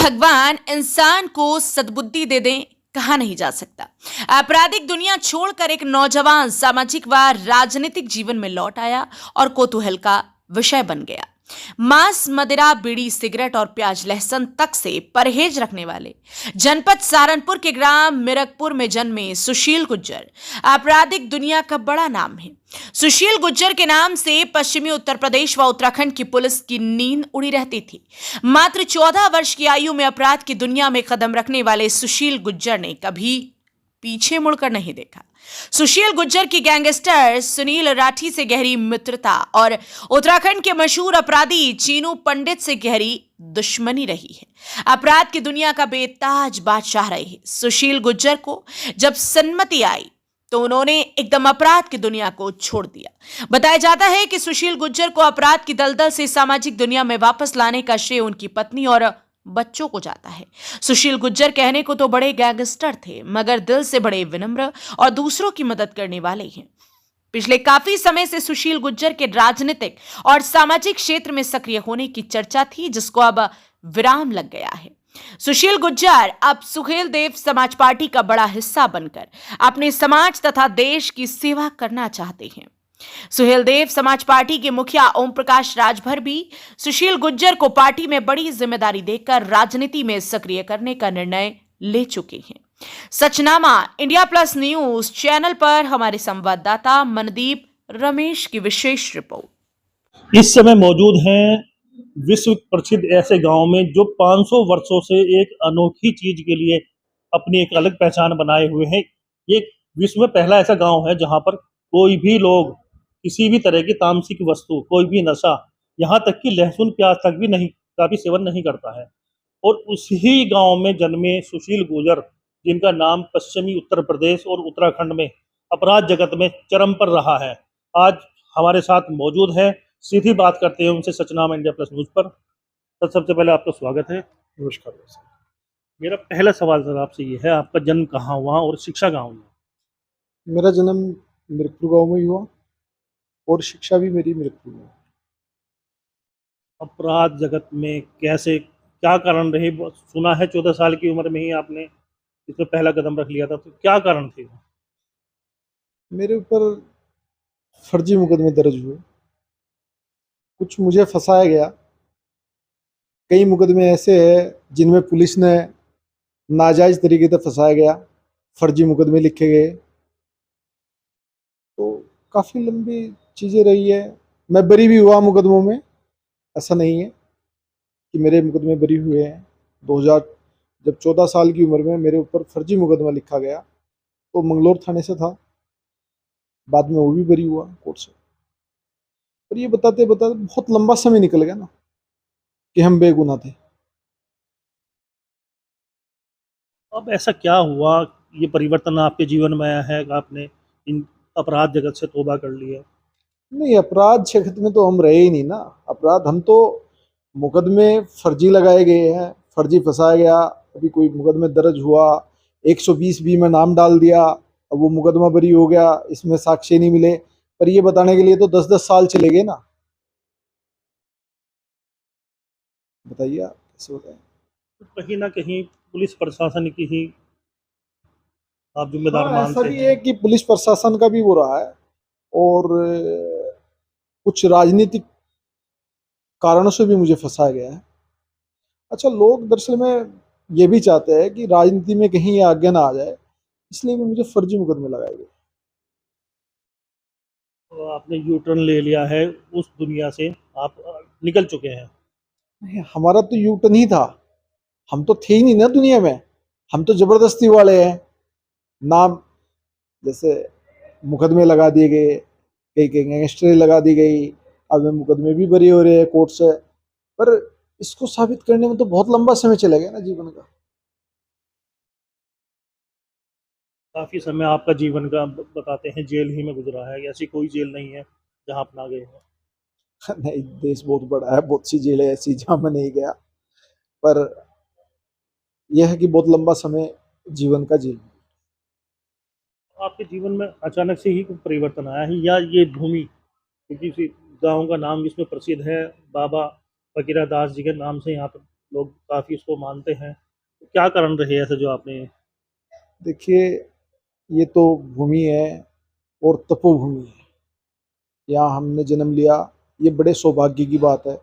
भगवान इंसान को सद्बुद्धि दे दें, कहा नहीं जा सकता। आपराधिक दुनिया छोड़कर एक नौजवान सामाजिक व राजनीतिक जीवन में लौट आया और कौतूहल का विषय बन गया। मांस, मदिरा, बीड़ी, सिगरेट और प्याज लहसुन तक से परहेज रखने वाले जनपद सहारनपुर के ग्राम मिरकपुर में जन्मे सुशील गुज्जर आपराधिक दुनिया का बड़ा नाम है। सुशील गुज्जर के नाम से पश्चिमी उत्तर प्रदेश व उत्तराखंड की पुलिस की नींद उड़ी रहती थी। मात्र 14 वर्ष की आयु में अपराध की दुनिया में कदम रखने वाले सुशील गुज्जर ने कभी पीछे मुड़कर नहीं देखा। सुशील गुज्जर की गैंगस्टर सुनील राठी से गहरी मित्रता और उत्तराखंड के मशहूर अपराधी चीनू पंडित से गहरी दुश्मनी रही है। अपराध की दुनिया का बेताज बादशाह रहे सुशील गुज्जर को जब सन्मति आई तो उन्होंने एकदम अपराध की दुनिया को छोड़ दिया। बताया जाता है कि सुशील गुज्जर को अपराध की दलदल से सामाजिक दुनिया में वापस लाने का श्रेय उनकी पत्नी और बच्चों को जाता है। सुशील गुज्जर कहने को तो बड़े गैंगस्टर थे, मगर दिल से बड़े विनम्र और दूसरों की मदद करने वाले हैं। पिछले काफी समय से सुशील गुज्जर के राजनीतिक और सामाजिक क्षेत्र में सक्रिय होने की चर्चा थी, जिसको अब विराम लग गया है। सुशील गुज्जर अब सुहेलदेव समाज पार्टी का बड़ा हिस्सा बनकर अपने समाज तथा देश की सेवा करना चाहते हैं। सुहेलदेव समाज पार्टी के मुखिया ओम प्रकाश राजभर भी सुशील गुज्जर को पार्टी में बड़ी जिम्मेदारी देकर राजनीति में सक्रिय करने का निर्णय ले चुके हैं। सचनामा इंडिया प्लस न्यूज चैनल पर हमारे संवाददाता मनदीप रमेश की विशेष रिपोर्ट। इस समय मौजूद हैं विश्व प्रसिद्ध ऐसे गांव में जो 500 वर्षों से एक अनोखी चीज के लिए अपनी एक अलग पहचान बनाए हुए हैं। ये विश्व में पहला ऐसा गांव है जहां पर कोई भी लोग किसी भी तरह की तामसिक वस्तु, कोई भी नशा, यहाँ तक कि लहसुन प्याज तक भी नहीं का भी सेवन नहीं करता है। और उसी गांव में जन्मे सुशील गुर्जर, जिनका नाम पश्चिमी उत्तर प्रदेश और उत्तराखंड में अपराध जगत में चरम पर रहा है, आज हमारे साथ मौजूद है। सीधी बात करते हैं उनसे सचनामा इंडिया प्लस न्यूज पर। सर, सबसे पहले आपका स्वागत है। नमस्कार सर। मेरा पहला सवाल सर आपसे ये है, आपका जन्म कहाँ हुआ और शिक्षा कहाँ हुई? मेरा जन्म मिरकपुर गांव में हुआ और शिक्षा भी मेरी मिरकपुर में। अपराध जगत में कैसे, क्या कारण रहे? सुना है 14 साल की उम्र में ही आपने इसमें पहला कदम रख लिया था, तो क्या कारण थे? मेरे ऊपर फर्जी मुकदमे दर्ज हुए, कुछ मुझे फंसाया गया। कई मुकदमे ऐसे हैं जिनमें पुलिस ने नाजायज तरीके से फंसाया गया, फर्जी मुकदमे लिखे गए, तो काफ़ी लंबी चीज़ें रही है। मैं बरी भी हुआ मुकदमों में, ऐसा नहीं है कि मेरे मुकदमे बरी हुए हैं। 2000 जब 14 साल की उम्र में मेरे ऊपर फर्जी मुकदमा लिखा गया तो मंगलौर थाने से था, बाद में वो भी बरी हुआ कोर्ट से। पर ये बताते बताते बहुत लंबा समय निकल गया ना कि हम बेगुनाह थे। अब ऐसा क्या हुआ, ये परिवर्तन आपके जीवन में आया है कि आपने इन अपराध जगत से तौबा कर लिया? नहीं, अपराध जगत में तो हम रहे ही नहीं ना। अपराध, हम तो मुकदमे फर्जी लगाए गए हैं, फर्जी फंसाया गया। अभी कोई मुकदमे दर्ज हुआ, 120 में नाम डाल दिया, अब वो मुकदमा बरी हो गया, इसमें साक्ष्य नहीं मिले। पर ये बताने के लिए तो 10-10 साल चले गए ना। बताइए आप कैसे बताएं। तो कहीं ना कहीं पुलिस प्रशासन की ही आप जिम्मेदार हाँ, ऐसा मानते भी हैं? है कि पुलिस प्रशासन का भी वो रहा है और कुछ राजनीतिक कारणों से भी मुझे फंसाया गया है। अच्छा, लोग दरअसल में ये भी चाहते हैं कि राजनीति में कहीं ये आगे ना आ जाए, इसलिए भी मुझे फर्जी मुकदमे लगाए गए। तो आपने यू टर्न ले लिया है, उस दुनिया से आप निकल चुके हैं? नहीं, हमारा तो यू टर्न ही था, हम तो थे ही नहीं ना दुनिया में। हम तो जबरदस्ती वाले हैं। नाम जैसे मुकदमे लगा दिए गए, कई कई गैंगस्टरी लगा दी गई, अब मुकदमे भी बरी हो रहे हैं कोर्ट से। पर इसको साबित करने में तो बहुत लंबा समय चलेगा ना जीवन का। काफी समय आपका जीवन का बताते हैं जेल ही में गुजरा है, ऐसी कोई जेल नहीं है जहां आप ना गए हो? नहीं, देश बहुत बड़ा है, बहुत सी जेलें ऐसी जहाँ मैं नहीं गया। पर यह है कि बहुत लंबा समय जीवन का जी। आपके जीवन में अचानक से ही कोई परिवर्तन आया है, या ये भूमि, क्योंकि इसी गाँव का नाम जिसमें प्रसिद्ध है, बाबा फकीरा दास जी के नाम से यहाँ पर लोग काफ़ी इसको मानते हैं। तो क्या कारण रहे ऐसे जो आपने देखिए, ये तो भूमि है और तपोभूमि है। यहाँ हमने जन्म लिया, ये बड़े सौभाग्य की बात है।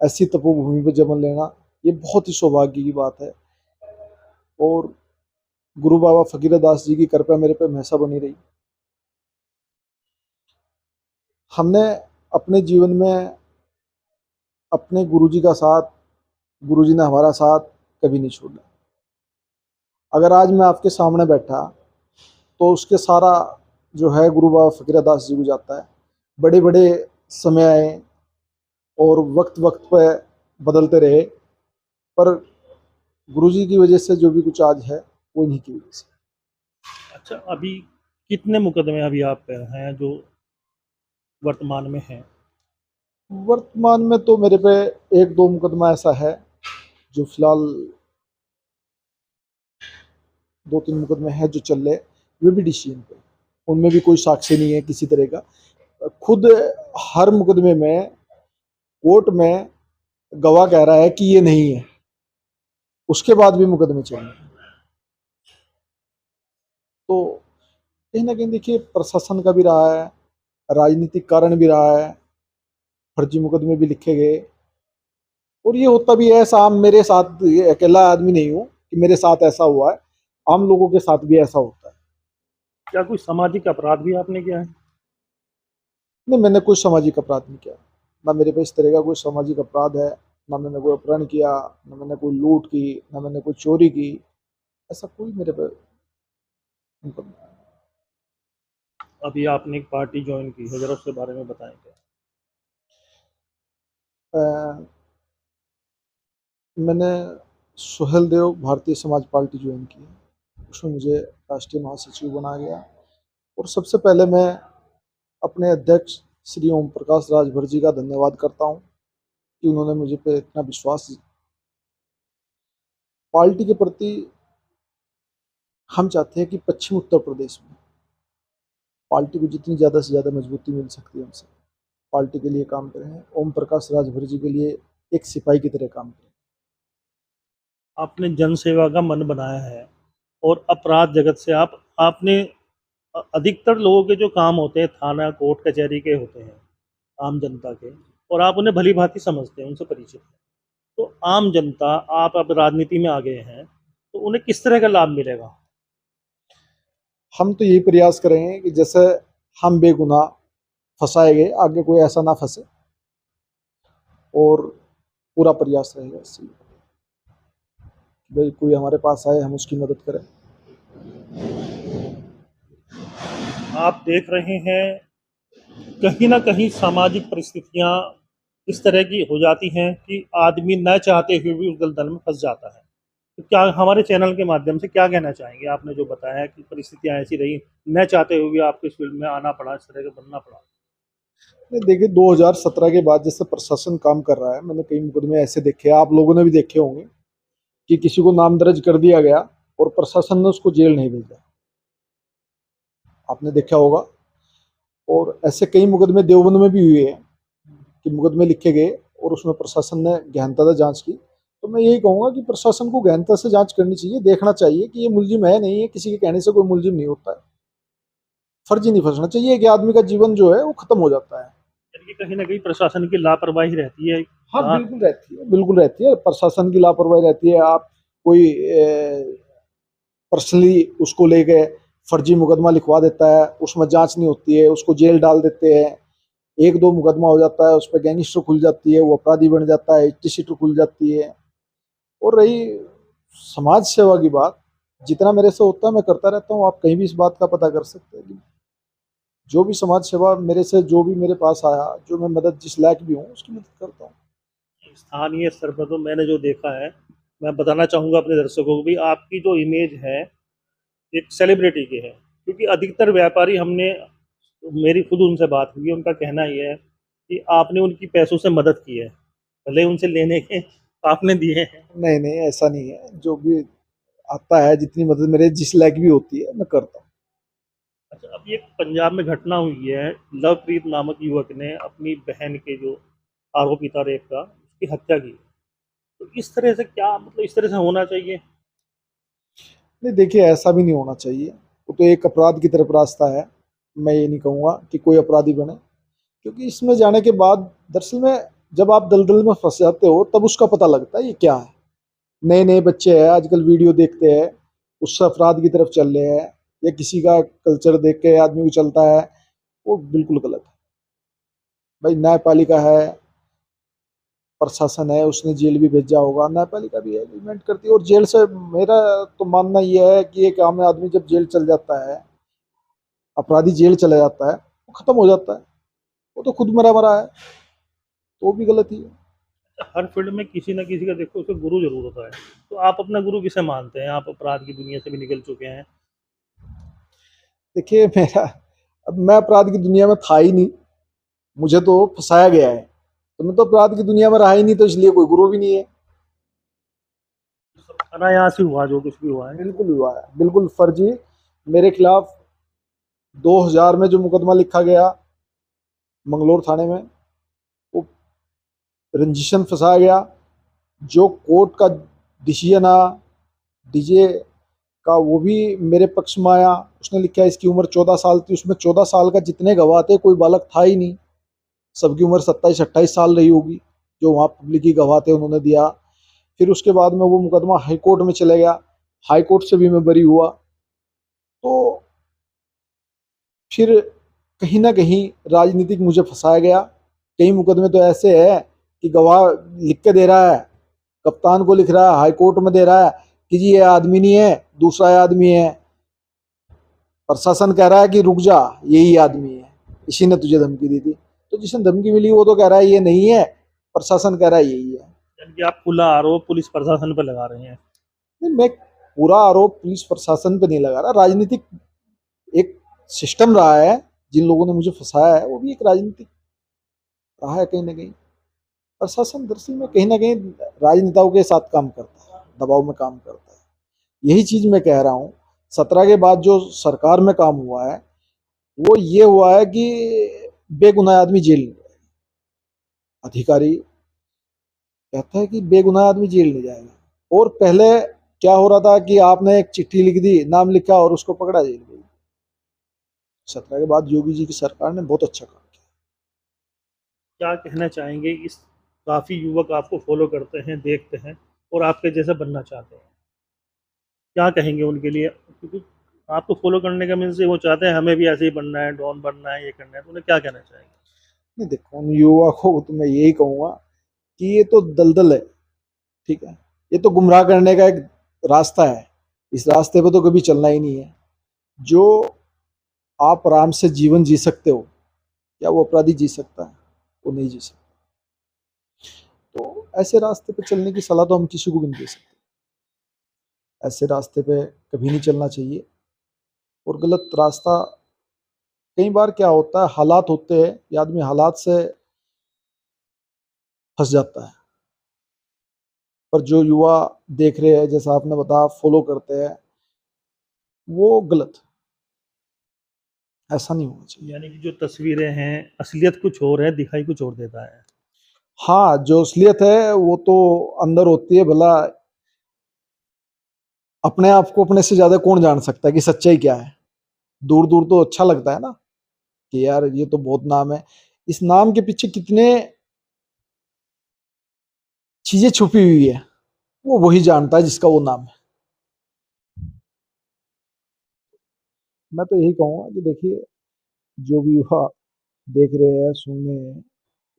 ऐसी तपोभूमि पे जन्म लेना, ये बहुत ही सौभाग्य की बात है। और गुरु बाबा फकीरदास जी की कृपा मेरे पे हमेशा बनी रही। हमने अपने जीवन में अपने गुरुजी का साथ, गुरुजी ने हमारा साथ कभी नहीं छोड़ा। अगर आज मैं आपके सामने बैठा तो उसके सारा जो है गुरु बाबा फकीरदास जी को जाता है। बड़े बड़े समय आए और वक्त वक्त पे बदलते रहे, पर गुरुजी की वजह से जो भी कुछ आज है वो इन्हीं की वजह से। अच्छा, अभी कितने मुकदमे अभी आप पे हैं जो वर्तमान में हैं? वर्तमान में तो मेरे पे एक दो मुकदमा ऐसा है जो फिलहाल, दो तीन मुकदमे हैं जो चल रहे, वे भी डिसीजन पे। उनमें भी कोई साक्ष्य नहीं है किसी तरह का। खुद हर मुकदमे में कोर्ट में गवाह कह रहा है कि ये नहीं है, उसके बाद भी मुकदमे चल रहे हैं। तो कहीं ना कहीं देखिए, प्रशासन का भी रहा है, राजनीतिक कारण भी रहा है, फर्जी मुकदमे भी लिखे गए। और ये होता भी है, ऐसा आम मेरे साथ, ये अकेला आदमी नहीं हूँ कि मेरे साथ ऐसा हुआ है, आम लोगों के साथ भी ऐसा होता है। क्या कोई सामाजिक अपराध भी आपने किया है? नहीं, मैंने कोई सामाजिक अपराध नहीं किया। ना मेरे पे इस तरह का कोई सामाजिक अपराध है, ना मैंने कोई अपहरण किया, ना मैंने कोई लूट की, ना मैंने कोई चोरी की। ऐसा कोई मेरे पे मुकदमा अभी आपने एक पार्टी ज्वाइन की है, ज़रा उसके बारे में बताएँगे? नहीं। मैंने सुहेल देव भारतीय समाज पार्टी ज्वाइन की है, उसमें मुझे राष्ट्रीय महासचिव बनाया गया। और सबसे पहले मैं अपने अध्यक्ष श्री ओम प्रकाश राजभर जी का धन्यवाद करता हूँ कि उन्होंने मुझे पे इतना विश्वास। पार्टी के प्रति हम चाहते हैं कि पश्चिम उत्तर प्रदेश में पार्टी को जितनी ज़्यादा से ज़्यादा मजबूती मिल सकती है हमसे, पार्टी के लिए काम करें। ओम प्रकाश राजभर जी के लिए एक सिपाही की तरह काम करें। आपने जन सेवा का मन बनाया है और अपराध जगत से आपने अधिकतर लोगों के जो काम होते हैं थाना, कोर्ट, कचहरी के होते हैं, आम जनता के, और आप उन्हें भली-भाँति समझते हैं, उनसे परिचित हैं। तो आम जनता, आप अब राजनीति में आ गए हैं, तो उन्हें किस तरह का लाभ मिलेगा? हम तो यही प्रयास करेंगे कि जैसे हम बेगुनाह फंसाए गए, आगे कोई ऐसा ना फंसे, और पूरा प्रयास रहेगा इससे कि भाई कोई हमारे पास आए, हम उसकी मदद करें। आप देख रहे हैं, कहीं न कहीं सामाजिक परिस्थितियाँ इस तरह की हो जाती हैं कि आदमी न चाहते हुए भी उस दलदल में फँस जाता है। तो क्या हमारे चैनल के माध्यम से क्या कहना चाहेंगे? आपने जो बताया कि परिस्थितियाँ ऐसी रही, न चाहते हुए भी आपको इस फ़ील्ड में आना पड़ा, इस तरह का बनना पड़ा। नहीं, देखिए 2017 के बाद जैसे प्रशासन काम कर रहा है, मैंने कई मुकदमे ऐसे देखे, आप लोगों ने भी देखे होंगे, कि किसी को नाम दर्ज कर दिया गया और प्रशासन ने उसको जेल नहीं भेजा। आपने देखा होगा। और ऐसे कई मुकदमे देवबंद में भी हुए हैं कि मुकदमे लिखे गए और उसमें प्रशासन ने गहनता से जांच की। तो मैं यही कहूँगा कि प्रशासन को गहनता से जांच करनी चाहिए, देखना चाहिए कि ये मुलजिम है नहीं है। किसी के कहने से कोई मुलजिम नहीं होता है। फर्जी नहीं फंसना चाहिए कि आदमी का जीवन जो है वो खत्म हो जाता है। यानी कि कहीं न कहीं प्रशासन की लापरवाही रहती है। हाँ, जहाँ बिल्कुल रहती है, बिल्कुल रहती है। प्रशासन की लापरवाही रहती है। आप कोई पर्सनली उसको लेके फर्जी मुकदमा लिखवा देता है, उसमें जांच नहीं होती है, उसको जेल डाल देते हैं। एक दो मुकदमा हो जाता है, उस पर गैंगस्टर खुल जाती है, वो अपराधी बन जाता है, हिस्ट्री शीटर खुल जाती है। और रही समाज सेवा की बात, जितना मेरे से होता है मैं करता रहता हूँ। आप कहीं भी इस बात का पता कर सकते हैं कि जो भी समाज सेवा मेरे से, जो भी मेरे पास आया, जो मैं मदद जिस लायक भी हूँ उसकी मदद करता हूँ। स्थानीय स्तर पर तो मैंने जो देखा है, मैं बताना चाहूँगा अपने दर्शकों को भी, आपकी जो इमेज है, एक सेलिब्रिटी की है। क्योंकि अधिकतर व्यापारी हमने मेरी खुद उनसे बात हुई है, उनका कहना ये है कि आपने उनकी पैसों से मदद की है, भले उनसे लेने के आपने दिए हैं। नहीं नहीं, ऐसा नहीं है। जो भी आता है, जितनी मदद मेरे जिस लायक भी होती है मैं करता हूँ। अच्छा, अभी एक पंजाब में घटना हुई है, लवप्रीत नामक युवक ने अपनी बहन के जो आरोपित था रेप का, उसकी हत्या की। तो इस तरह से क्या मतलब इस तरह से होना चाहिए? नहीं, देखिए ऐसा भी नहीं होना चाहिए। वो तो एक अपराध की तरफ रास्ता है। मैं ये नहीं कहूँगा कि कोई अपराधी बने, क्योंकि इसमें जाने के बाद दरअसल में जब आप दलदल में फंस जाते हो तब उसका पता लगता है ये क्या है। नए नए बच्चे हैं आजकल वीडियो देखते हैं, उस अपराध की तरफ चल रहे हैं, या किसी का कल्चर देख के आदमी को चलता है, वो बिल्कुल गलत है। भाई न्यायपालिका है, प्रशासन है, उसने जेल भी भेजा होगा, न्यायपालिका भी एलिमेंट करती है। और जेल से मेरा तो मानना यह है कि एक आम आदमी जब जेल चल जाता है, अपराधी जेल चला जाता है, वो खत्म हो जाता है। वो तो खुद मरा मरा है, तो वो भी गलत ही है। हर फील्ड में किसी न किसी का देखो उसका गुरु ज़रूर होता है। तो आप अपना गुरु किसे मानते हैं? आप अपराध की दुनिया से भी निकल चुके हैं। देखिए मेरा, अब मैं अपराध की दुनिया में था ही नहीं, मुझे तो फंसाया गया है। तो मैं तो अपराध की दुनिया में रहा ही नहीं, तो इसलिए कोई गुरु भी नहीं है। अनायास ही हुआ जो कुछ भी हुआ है। बिल्कुल हुआ है, बिल्कुल फर्जी। मेरे खिलाफ 2000 में जो मुकदमा लिखा गया मंगलोर थाने में, वो रंजिशन फंसाया गया। जो कोर्ट का डिसीजन आया डीजे का, वो भी मेरे पक्ष में आया। उसने लिखा इसकी उम्र 14 साल थी, उसमें 14 साल का जितने गवाह थे कोई बालक था ही नहीं, सबकी उम्र 27-28 साल रही होगी, जो वहाँ पब्लिक गवाह थे उन्होंने दिया। फिर उसके बाद में वो मुकदमा हाई कोर्ट में चले गया, हाई कोर्ट से भी मैं बरी हुआ। तो फिर कहीं ना कहीं राजनीतिक मुझे फंसाया गया। कई मुकदमे तो ऐसे है कि गवाह लिख के दे रहा है, कप्तान को लिख रहा है, हाई कोर्ट में दे रहा है कि जी ये आदमी नहीं है, दूसरा आदमी है। प्रशासन कह रहा है कि रुक जा, यही आदमी है, इसी ने तुझे धमकी दी थी। तो जिसे धमकी मिली वो तो कह रहा है ये नहीं है, प्रशासन कह रहा है यही है। यानी कि आप खुला आरोप पुलिस प्रशासन पर लगा रहे हैं। नहीं, मैं पूरा आरोप पुलिस प्रशासन पे नहीं लगा रहा। राजनीतिक एक सिस्टम रहा है, जिन लोगों ने मुझे फंसाया है वो भी एक राजनीतिक रहा है कहीं ना कहीं। प्रशासन दरअसल में कहीं ना कहीं राजनेताओं के साथ काम करता है, दबाव में काम करता है। यही चीज मैं कह रहा हूँ। 17 के बाद जो सरकार में काम हुआ है वो ये हुआ है कि बेगुनाह आदमी जेल नहीं जाएगा। अधिकारी कहता है कि बेगुनाह आदमी जेल नहीं जाएगा। और पहले क्या हो रहा था कि आपने एक चिट्ठी लिख दी, नाम लिखा और उसको पकड़ा, जेल गई। 17 के बाद योगी जी की सरकार ने बहुत अच्छा काम किया। क्या कहना चाहेंगे इस काफ़ी युवक आपको फॉलो करते हैं, देखते हैं और आपके जैसा बनना चाहते हैं। क्या कहेंगे उनके लिए? क्योंकि आपको फॉलो करने का मीन्स वो चाहते हैं हमें भी ऐसे ही बनना है, डॉन बनना है, ये करना है, तो उन्हें क्या कहना चाहेंगे? नहीं देखो, उन युवा को तो मैं यही कहूंगा कि ये तो दलदल है, ठीक है, ये तो गुमराह करने का एक रास्ता है। इस रास्ते पे तो कभी चलना ही नहीं है। जो आप आराम से जीवन जी सकते हो, क्या वो अपराधी जी सकता है? वो नहीं जी सकता। तो ऐसे रास्ते पे चलने की सलाह तो हम किसी को भी नहीं दे सकते। ऐसे रास्ते पे कभी नहीं चलना चाहिए। और गलत रास्ता, कई बार क्या होता है, हालात होते हैं, ये आदमी हालात से फंस जाता है। पर जो युवा देख रहे हैं, जैसा आपने बताया, फॉलो करते हैं, वो गलत, ऐसा नहीं होना चाहिए। यानी कि जो तस्वीरें हैं, असलियत कुछ और है, दिखाई कुछ और देता है। हाँ, जो असलियत है वो तो अंदर होती है। भला अपने आप को अपने से ज्यादा कौन जान सकता है कि सच्चाई क्या है? दूर दूर तो अच्छा लगता है ना कि यार ये तो बहुत नाम है। इस नाम के पीछे कितने चीजें छुपी हुई है, वो वही जानता है जिसका वो नाम है। मैं तो यही कहूंगा कि देखिए, जो भी युवा देख रहे हैं, सुन रहे हैं,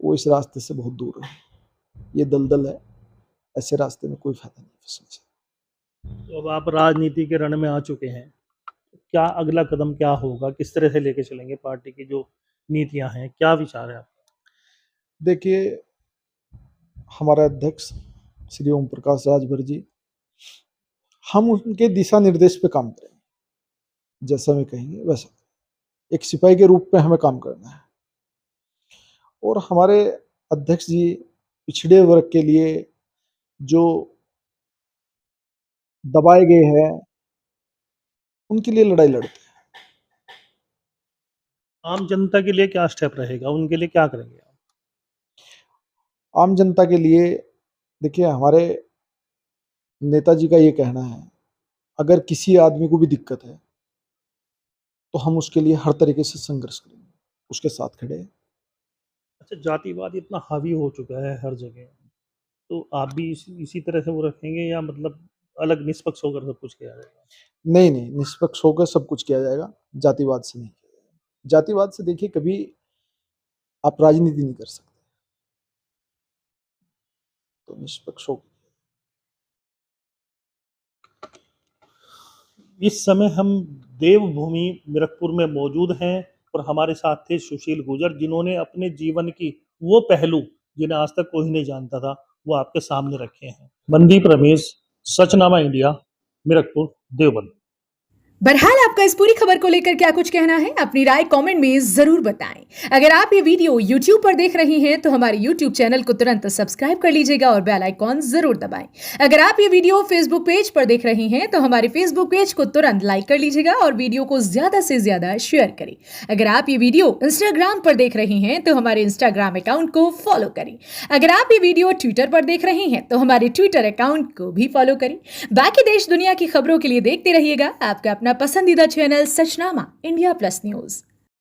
वो इस रास्ते से बहुत दूर है। ये दलदल है, ऐसे रास्ते में कोई फायदा नहीं फंसने से। तो अब आप राजनीति के रण में आ चुके हैं, क्या अगला कदम क्या होगा? किस तरह से लेके चलेंगे पार्टी की जो नीतियाँ हैं? क्या विचार है आपका? देखिए, हमारे अध्यक्ष श्री ओम प्रकाश राजभर जी, हम उनके दिशा निर्देश पे काम करेंगे। जैसा वे कहेंगे वैसा, एक सिपाही के रूप में हमें काम करना है। और हमारे अध्यक्ष जी पिछड़े वर्ग के लिए जो दबाए गए हैं, उनके लिए लड़ाई लड़ते हैं। आम जनता के लिए क्या स्टेप रहेगा? उनके लिए क्या करेंगे आप? आम जनता के लिए देखिए, हमारे नेताजी का ये कहना है, अगर किसी आदमी को भी दिक्कत है तो हम उसके लिए हर तरीके से संघर्ष करेंगे, उसके साथ खड़े हैं। अच्छा, जातिवाद इतना हावी हो चुका है हर जगह, तो आप भी इसी तरह से वो रखेंगे या मतलब अलग निष्पक्ष होकर सब कुछ किया जाएगा? नहीं, नहीं, निष्पक्ष होकर सब कुछ किया जाएगा, जातिवाद से नहीं किया जाएगा। जातिवाद से देखिए कभी आप राजनीति नहीं कर सकते, तो निष्पक्ष हो। इस समय हम देवभूमि मिरकपुर में मौजूद हैं और हमारे साथ थे सुशील गुर्जर, जिन्होंने अपने जीवन की वो पहलू जिन्हें आज तक कोई नहीं जानता था, वो आपके सामने रखे हैं। मनदीप रमेश, सचनामा इंडिया, मिरकपुर, देवबंद। बहरहाल आपका इस पूरी खबर को लेकर क्या कुछ कहना है, अपनी राय कमेंट में जरूर बताएं। अगर आप ये वीडियो YouTube पर देख रहे हैं तो हमारे YouTube चैनल को तुरंत सब्सक्राइब कर लीजिएगा और बेल आइकॉन जरूर दबाएं। अगर आप ये वीडियो Facebook पेज पर देख रहे हैं तो हमारे Facebook पेज को तुरंत लाइक कर लीजिएगा और वीडियो को ज्यादा से ज्यादा शेयर करें। अगर आप ये वीडियो Instagram पर देख रहे हैं तो हमारे Instagram अकाउंट को फॉलो करें। अगर आप ये वीडियो ट्विटर पर देख रहे हैं तो हमारे ट्विटर अकाउंट को भी फॉलो करें। बाकी देश दुनिया की खबरों के लिए देखते रहिएगा आपका अपना पसंदीदा चैनल सचनामा इंडिया प्लस न्यूज।